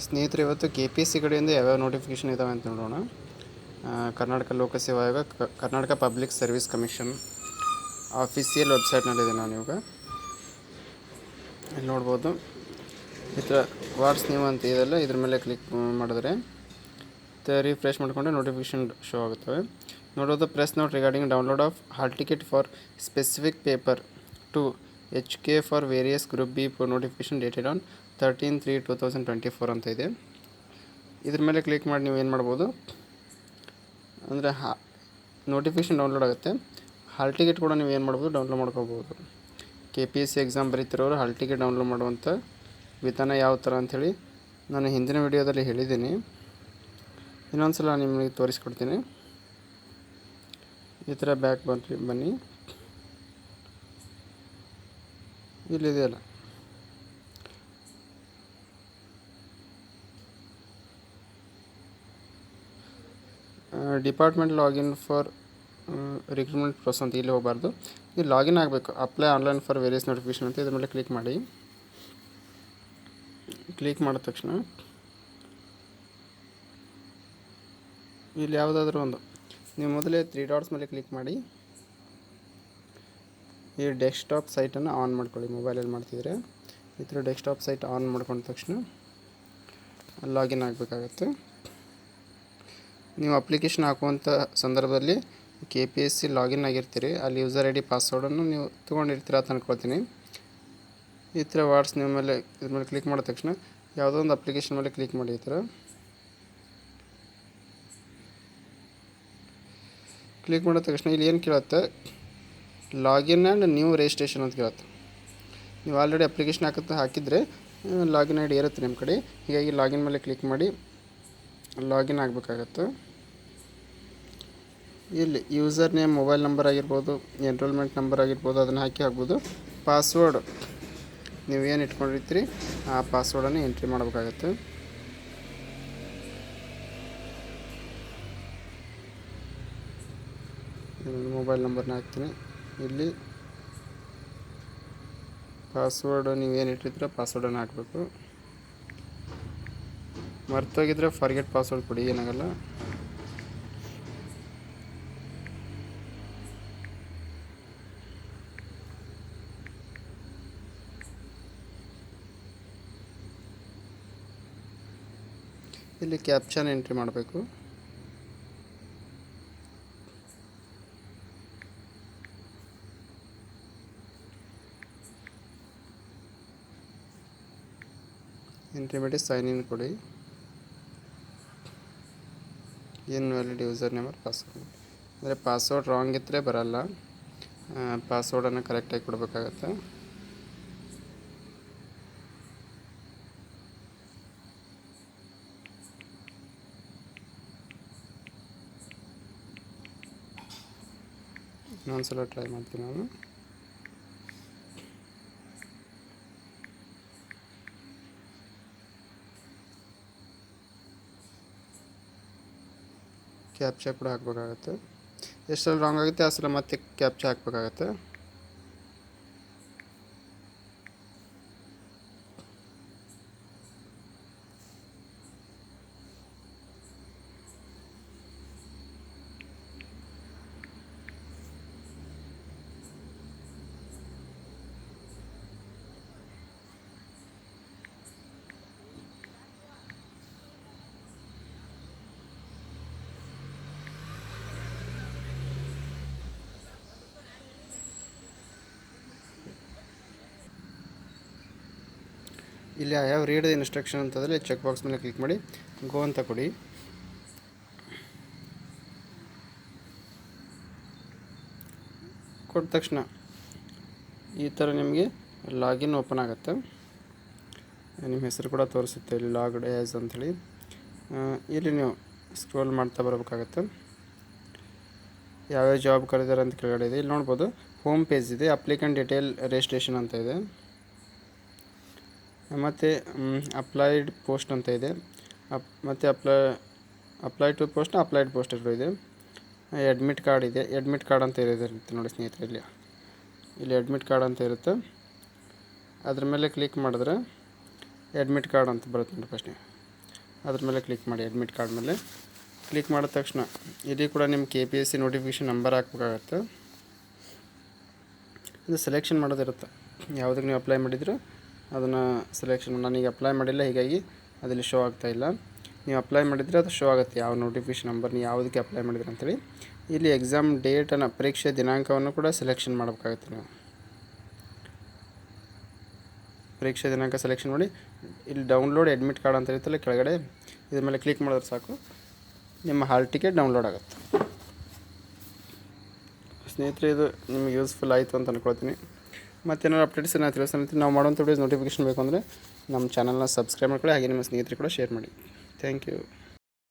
ಸ್ನೇಹಿತರೆ, ಇವತ್ತು K P S C ಕಡೆಯಿಂದ ಯಾವ್ಯಾವ ನೋಟಿಫಿಕೇಷನ್ ಇದ್ದಾವೆ ಅಂತ ನೋಡೋಣ. ಕರ್ನಾಟಕ ಲೋಕಸೇವಾ ಆಯೋಗ, Karnataka public service commission official ವೆಬ್ಸೈಟ್ನಲ್ಲಿದೆ. ನಾನು ಇವಾಗ ಇಲ್ಲಿ ನೋಡ್ಬೋದು. ಈ ಥರ ವಾಟ್ಸ್ ನ್ಯೂ ಅಂತ ಇದೆಲ್ಲ, ಇದ್ರ ಮೇಲೆ ಕ್ಲಿಕ್ ಮಾಡಿದ್ರೆ ರಿಫ್ರೆಶ್ ಮಾಡಿಕೊಂಡ್ರೆ ನೋಟಿಫಿಕೇಷನ್ ಶೋ ಆಗುತ್ತವೆ. ನೋಡೋದು press note regarding download of hall ticket for specific paper two HK for various group B notification dated on 13/3/2024 ಅಂತ ಇದೆ. ಇದ್ರ ಮೇಲೆ ಕ್ಲಿಕ್ ಮಾಡಿ ನೀವು ಏನು ಮಾಡ್ಬೋದು ಅಂದರೆ ನೋಟಿಫಿಕೇಷನ್ ಡೌನ್ಲೋಡ್ ಆಗುತ್ತೆ. ಹಾಲ್ ಟಿಕೆಟ್ ಕೂಡ ನೀವು ಏನು ಮಾಡ್ಬೋದು, ಡೌನ್ಲೋಡ್ ಮಾಡ್ಕೋಬೋದು. KPSC ಎಕ್ಸಾಮ್ ಬರೀತಿರೋರು ಹಾಲ್ ಟಿಕೆಟ್ ಡೌನ್ಲೋಡ್ ಮಾಡುವಂಥ ವಿಧಾನ ಯಾವ ಥರ ಅಂಥೇಳಿ ನಾನು ಹಿಂದಿನ ವಿಡಿಯೋದಲ್ಲಿ ಹೇಳಿದ್ದೀನಿ. ಇನ್ನೊಂದು ಸಲ ನಿಮಗೆ ತೋರಿಸ್ಕೊಡ್ತೀನಿ. ಈ ಥರ ಬ್ಯಾಕ್ ಬನ್ನಿ. ಇಲ್ಲಿದೆಯಲ್ಲ, department login for recruitment process ಅಂತ ಇಲ್ಲಿ ಹೋಗಬಾರ್ದು. ಇಲ್ಲಿ ಲಾಗಿನ್ ಆಗಬೇಕು. Apply online for various notification ಅಂತ ಇದ್ರ ಮೇಲೆ ಕ್ಲಿಕ್ ಮಾಡಿ. ಕ್ಲಿಕ್ ಮಾಡಿದ ತಕ್ಷಣ ಇಲ್ಲಿ ಯಾವುದಾದ್ರೂ ಒಂದು ನೀವು ಮೊದಲೇ 3 ಡಾಟ್ಸ್ ಮೇಲೆ ಕ್ಲಿಕ್ ಮಾಡಿ ಈ ಡೆಸ್ಕ್ಟಾಪ್ ಸೈಟನ್ನು ಆನ್ ಮಾಡ್ಕೊಳ್ಳಿ. ಮೊಬೈಲಲ್ಲಿ ಮಾಡ್ತಿದ್ರೆ ಈ ಥರ ಡೆಸ್ಕ್ಟಾಪ್ ಸೈಟ್ ಆನ್ ಮಾಡ್ಕೊಂಡ ತಕ್ಷಣ ಲಾಗಿನ್ ಆಗಬೇಕಾಗತ್ತೆ. ನೀವು ಅಪ್ಲಿಕೇಶನ್ ಹಾಕುವಂಥ ಸಂದರ್ಭದಲ್ಲಿ KPSC ಲಾಗಿನ್ ಆಗಿರ್ತೀರಿ. ಅಲ್ಲಿ ಯೂಸರ್ ID ಪಾಸ್ವರ್ಡನ್ನು ನೀವು ತೊಗೊಂಡಿರ್ತೀರ ಅಂತ ಅಂದ್ಕೊಳ್ತೀನಿ. ಈ ಥರ ವಾಟ್ಸ್ ನಿಮ್ಮ ಮೇಲೆ ಇದ್ರ ಮೇಲೆ ಕ್ಲಿಕ್ ಮಾಡಿದ ತಕ್ಷಣ ಯಾವುದೋ ಒಂದು ಅಪ್ಲಿಕೇಶನ್ ಮೇಲೆ ಕ್ಲಿಕ್ ಮಾಡಿ. ಈ ಥರ ಕ್ಲಿಕ್ ಮಾಡಿದ ತಕ್ಷಣ ಇಲ್ಲಿ ಏನು ಕೇಳುತ್ತೆ, ಲಾಗಿನ್ ಆ್ಯಂಡ್ ನ್ಯೂ ರಿಜಿಸ್ಟ್ರೇಷನ್ ಅಂತ ಕೇಳುತ್ತೆ. ನೀವು ಆಲ್ರೆಡಿ ಅಪ್ಲಿಕೇಶನ್ ಹಾಕಿದರೆ ಲಾಗಿನ್ ID ಇರುತ್ತೆ ನಿಮ್ಮ ಕಡೆ. ಹೀಗಾಗಿ ಲಾಗಿನ್ ಮೇಲೆ ಕ್ಲಿಕ್ ಮಾಡಿ ಲಾಗಿನ್ ಆಗಬೇಕಾಗತ್ತೆ. ಇಲ್ಲಿ ಯೂಸರ್ ನೇಮ್, ಮೊಬೈಲ್ ನಂಬರ್ ಆಗಿರ್ಬೋದು, ಎನ್ರೋಲ್ಮೆಂಟ್ ನಂಬರ್ ಆಗಿರ್ಬೋದು, ಅದನ್ನು ಹಾಕ್ಬೋದು. ಪಾಸ್ವರ್ಡ್ ನೀವೇನು ಇಟ್ಕೊಂಡಿರ್ತೀರಿ ಆ ಪಾಸ್ವರ್ಡನ್ನು ಎಂಟ್ರಿ ಮಾಡಬೇಕಾಗತ್ತೆ. ಮೊಬೈಲ್ ನಂಬರ್ನ ಹಾಕ್ತೀನಿ. ಇಲ್ಲಿ ಪಾಸ್ವರ್ಡ್ ನೀವೇನು ಇಟ್ಟಿರ್ತೀರೋ ಪಾಸ್ವರ್ಡನ್ನು ಹಾಕಬೇಕು. ಮರ್ತೋಗಿದ್ರೆ ಫರ್ಗೆಟ್ ಪಾಸ್ವರ್ಡ್ ಕೊಡಿ, ಏನಾಗಲ್ಲ. ಇಲ್ಲಿ ಕ್ಯಾಪ್ಚನ್ ಎಂಟ್ರಿ ಮಾಡಬೇಕು. ಎಂಟ್ರಿ ಮಾಡಿ ಸೈನ್ ಇನ್ ಕೊಡಿ. ಇನ್ವ್ಯಾಲಿಡ್ ಯೂಸರ್ ನೇಮ್ ಪಾಸ್ವರ್ಡ್ ಅಂದರೆ ಪಾಸ್ವರ್ಡ್ ರಾಂಗ್ ಇದ್ದರೆ ಬರಲ್ಲ. ಪಾಸ್ವರ್ಡನ್ನು ಕರೆಕ್ಟಾಗಿ ಕೊಡಬೇಕಾಗತ್ತೆ. ಇನ್ನೊಂದ್ಸಲ ಟ್ರೈ ಮಾಡ್ತೀನಿ ನಾನು. ಕ್ಯಾಪ್ಚಾ ಕೂಡ ಹಾಕಬೇಕಾಗತ್ತೆ. ಎಷ್ಟು ಸಲ ರಾಂಗ್ ಆಗುತ್ತೆ ಆ ಸಲ ಮತ್ತೆ ಕ್ಯಾಪ್ಚಾ ಹಾಕಬೇಕಾಗತ್ತೆ. ಇಲ್ಲಿ I have read the instruction ಅಂತಂದರೆ ಚೆಕ್ ಬಾಕ್ಸ್ ಮೇಲೆ ಕ್ಲಿಕ್ ಮಾಡಿ ಗೋ ಅಂತ ಕೊಡಿ. ಕೊಟ್ಟ ತಕ್ಷಣ ಈ ಥರ ನಿಮಗೆ ಲಾಗಿನ್ ಓಪನ್ ಆಗುತ್ತೆ. ನಿಮ್ಮ ಹೆಸರು ಕೂಡ ತೋರಿಸುತ್ತೆ ಇಲ್ಲಿ ಲಾಗ್ಡ್ ಆ್ಯಸ್ ಅಂಥೇಳಿ. ಇಲ್ಲಿ ನೀವು ಸ್ಕ್ರೋಲ್ ಮಾಡ್ತಾ ಬರಬೇಕಾಗತ್ತೆ. ಯಾವ್ಯಾವ ಜಾಬ್ ಕರೆದಾರೆ ಅಂತ ಕೆಳಗಡೆ ಇದೆ. ಇಲ್ಲಿ ನೋಡ್ಬೋದು ಹೋಮ್ ಪೇಜ್ ಇದೆ, ಅಪ್ಲಿಕೆಂಟ್ ಡೀಟೇಲ್ ರಿಜಿಸ್ಟ್ರೇಷನ್ ಅಂತ ಇದೆ. ಮತ್ತು ಅಪ್ಲೈಡ್ ಪೋಸ್ಟ್ ಅಂತ ಇದೆ. ಮತ್ತು apply to post, applied post ಇದೆ. ಅಡ್ಮಿಟ್ ಕಾರ್ಡ್ ಇದೆ. ಅಡ್ಮಿಟ್ ಕಾರ್ಡ್ ಅಂತ ಇರುತ್ತೆ ನೋಡಿ ಸ್ನೇಹಿತರೆ. ಇಲ್ಲಿ ಅಡ್ಮಿಟ್ ಕಾರ್ಡ್ ಅಂತ ಇರುತ್ತೆ. ಅದ್ರ ಮೇಲೆ ಕ್ಲಿಕ್ ಮಾಡಿದ್ರೆ ಅಡ್ಮಿಟ್ ಕಾರ್ಡ್ ಅಂತ ಬರುತ್ತೆ ನೋಡಿ ಫಸ್ಟ್. ಅದ್ರ ಮೇಲೆ ಕ್ಲಿಕ್ ಮಾಡಿ. ಅಡ್ಮಿಟ್ ಕಾರ್ಡ್ ಮೇಲೆ ಕ್ಲಿಕ್ ಮಾಡಿದ ತಕ್ಷಣ ಇಲ್ಲಿ ಕೂಡ ನಿಮ್ಮ KPSC ನೋಟಿಫಿಕೇಷನ್ ನಂಬರ್ ಹಾಕ್ಬೇಕಾಗತ್ತೆ. ಇದು ಸೆಲೆಕ್ಷನ್ ಮಾಡೋದಿರುತ್ತೆ. ಯಾವುದಕ್ಕೆ ನೀವು ಅಪ್ಲೈ ಮಾಡಿದ್ರು ಅದನ್ನು ಸೆಲೆಕ್ಷನ್. ನಾನೀಗ ಅಪ್ಲೈ ಮಾಡಿಲ್ಲ, ಹೀಗಾಗಿ ಅದಲ್ಲಿ ಶೋ ಆಗ್ತಾಯಿಲ್ಲ. ನೀವು ಅಪ್ಲೈ ಮಾಡಿದರೆ ಅದು ಶೋ ಆಗುತ್ತೆ ಯಾವ ನೋಟಿಫಿಕೇಷನ್ ನಂಬರ್ ನೀವು ಯಾವುದಕ್ಕೆ ಅಪ್ಲೈ ಮಾಡಿದ್ರಿ ಅಂತೇಳಿ. ಇಲ್ಲಿ ಎಕ್ಸಾಮ್ ಡೇಟನ್ನು, ಪರೀಕ್ಷೆ ದಿನಾಂಕವನ್ನು ಕೂಡ ಸೆಲೆಕ್ಷನ್ ಮಾಡಬೇಕಾಗುತ್ತೆ. ನೀವು ಪರೀಕ್ಷೆ ದಿನಾಂಕ ಸೆಲೆಕ್ಷನ್ ಮಾಡಿ ಇಲ್ಲಿ ಡೌನ್ಲೋಡ್ ಅಡ್ಮಿಟ್ ಕಾರ್ಡ್ ಅಂತ ಇರುತ್ತಲ್ಲ ಕೆಳಗಡೆ, ಇದ್ರ ಮೇಲೆ ಕ್ಲಿಕ್ ಮಾಡಿದ್ರೆ ಸಾಕು, ನಿಮ್ಮ ಹಾಲ್ ಟಿಕೆಟ್ ಡೌನ್ಲೋಡ್ ಆಗುತ್ತೆ. ಸ್ನೇಹಿತರೆ, ಇದು ನಿಮಗೆ ಯೂಸ್ಫುಲ್ ಆಯಿತು ಅಂತ ಅಂದ್ಕೊಳ್ತೀನಿ. ಮತ್ತೇನಾದ್ರು ಅಪ್ಡೇಟ್ಸ್ ನಾನು ತಿಳಿಸ್ತೀನಿ. ನಾವು ಮಾಡೋಂಥ ವಿಡಿಯೋಸ್ ನೋಟಿಫಿಕೇಷನ್ ಬೇಕು ಅಂದರೆ ನಮ್ಮ ಚಾನಲ್ನ ಸಬ್ಸ್ಕ್ರೈಬ್ ಮಾಡ್ಕೊಳ್ಳಿ, ಹಾಗೆ ನಿಮ್ಮ ಸ್ನೇಹಿತರಿಗೆ ಕೂಡ ಶೇರ್ ಮಾಡಿ. Thank you.